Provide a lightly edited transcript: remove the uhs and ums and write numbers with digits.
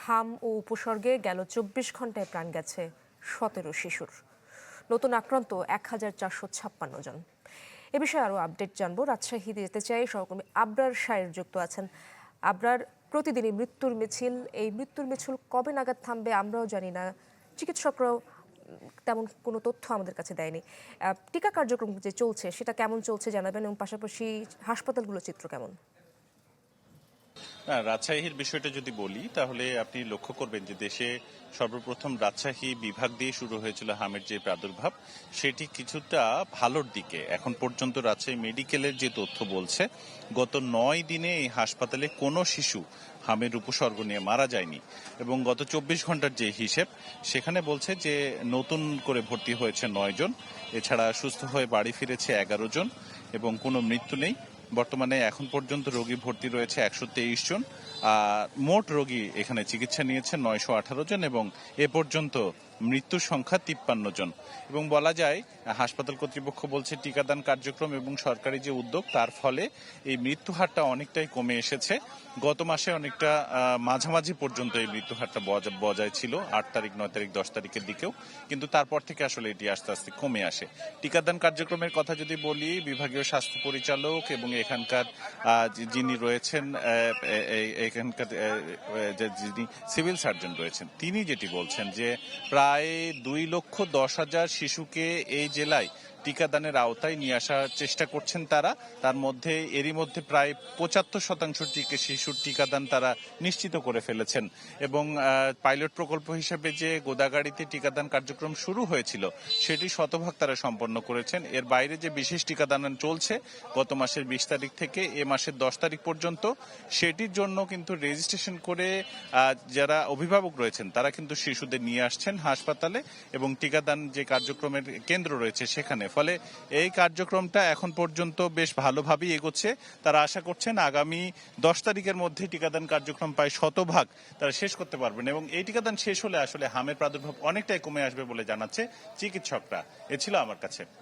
হাম ও উপসর্গে গেল ২৪ ঘন্টায় প্রাণ গেছে ১৭ শিশুর। নতুন আক্রান্ত ১,৪৫৬ জন। এ বিষয়ে আরও আপডেট জানবো। রাজশাহী যেতে চাই, সহকর্মী আবরার শায়ের যুক্ত আছেন। আবরার, প্রতিদিনই মৃত্যুর মিছিল, এই মৃত্যুর মিছিল কবে নাগাদ থামবে আমরাও জানি না, চিকিৎসকরাও তেমন কোনো তথ্য আমাদের কাছে দেয়নি। টিকা কার্যক্রম যে চলছে সেটা কেমন চলছে জানাবেন, এবং পাশাপাশি হাসপাতালগুলোর চিত্র কেমন? রাজশাহীর বিষয়টা যদি বলি তাহলে আপনি লক্ষ্য করবেন যে দেশে সর্বপ্রথম রাজশাহী বিভাগ দিয়ে শুরু হয়েছিল হামের যে প্রাদুর্ভাব, সেটি কিছুটা ভালোর দিকে। এখন পর্যন্ত রাজশাহী মেডিকেলের যে তথ্য বলছে, গত ৯ দিনে এই হাসপাতালে কোনো শিশু হামের উপসর্গ নিয়ে মারা যায়নি। এবং গত ২৪ ঘন্টার যে হিসেব, সেখানে বলছে যে নতুন করে ভর্তি হয়েছে ৯ জন, এছাড়া সুস্থ হয়ে বাড়ি ফিরেছে ১১ জন এবং কোনো মৃত্যু নেই। বর্তমানে এখন পর্যন্ত রোগী ভর্তি রয়েছে ১২৩ জন। মোট রোগী এখানে চিকিৎসা নিয়েছে ৯১৮ জন এবং এ পর্যন্ত মৃত্যুর সংখ্যা ৫৩ জন। এবং বলা যায় হাসপাতাল কর্তৃপক্ষ বলছে টিকাদান কার্যক্রম এবং সরকারি যে উদ্যোগ, তার ফলে এই মৃত্যু হারটা অনেকটাই কমে এসেছে। গত মাসে অনেকটা মাঝামাঝি পর্যন্ত এই মৃত্যু হারটা বজায় ছিল, ৮ তারিখ ৯ তারিখ ১০ তারিখের দিকেও, কিন্তু তারপর থেকে আসলে এটি আস্তে আস্তে কমে আসে। টিকাদান কার্যক্রমের কথা যদি বলি, বিভাগীয় স্বাস্থ্য পরিচালক এবং এখানকার যিনি রয়েছেন, এখানকার যিনি সিভিল সার্জন রয়েছেন, তিনি যেটি বলছেন যে প্রায় ২,১০,০০০ শিশুকে এই জেলায় টিকাদানের আওতায় নিয়ে আসার চেষ্টা করছেন তারা। তার মধ্যে এরই মধ্যে প্রায় ৭৫% শিশুর টিকাদান তারা নিশ্চিত করে ফেলেছেন। এবং পাইলট প্রকল্প হিসেবে যে গোদাগাড়িতে টিকাদান কার্যক্রম শুরু হয়েছিল, সেটি শতভাগ তারা সম্পন্ন করেছেন। এর বাইরে যে বিশেষ টিকাদান চলছে গত মাসের ২০ তারিখ থেকে এ মাসের ১০ তারিখ পর্যন্ত, সেটির জন্য কিন্তু রেজিস্ট্রেশন করে যারা অভিভাবক রয়েছেন তারা কিন্তু শিশুদের নিয়ে আসছেন হাসপাতালে এবং টিকাদান যে কার্যক্রমের কেন্দ্র রয়েছে সেখানে। ফলে এই কার্যক্রমটা এখন পর্যন্ত বেশ ভালোভাবেই এগোচ্ছে। তারা আশা করছেন আগামী ১০ তারিখের মধ্যে টিকাদান কার্যক্রম প্রায় শতভাগ তারা শেষ করতে পারবেন এবং এই টিকাদান শেষ হলে আসলে হামের প্রাদুর্ভাব অনেকটাই কমে আসবে বলে জানাচ্ছে চিকিৎসকরা। এ ছিল আমার কাছে।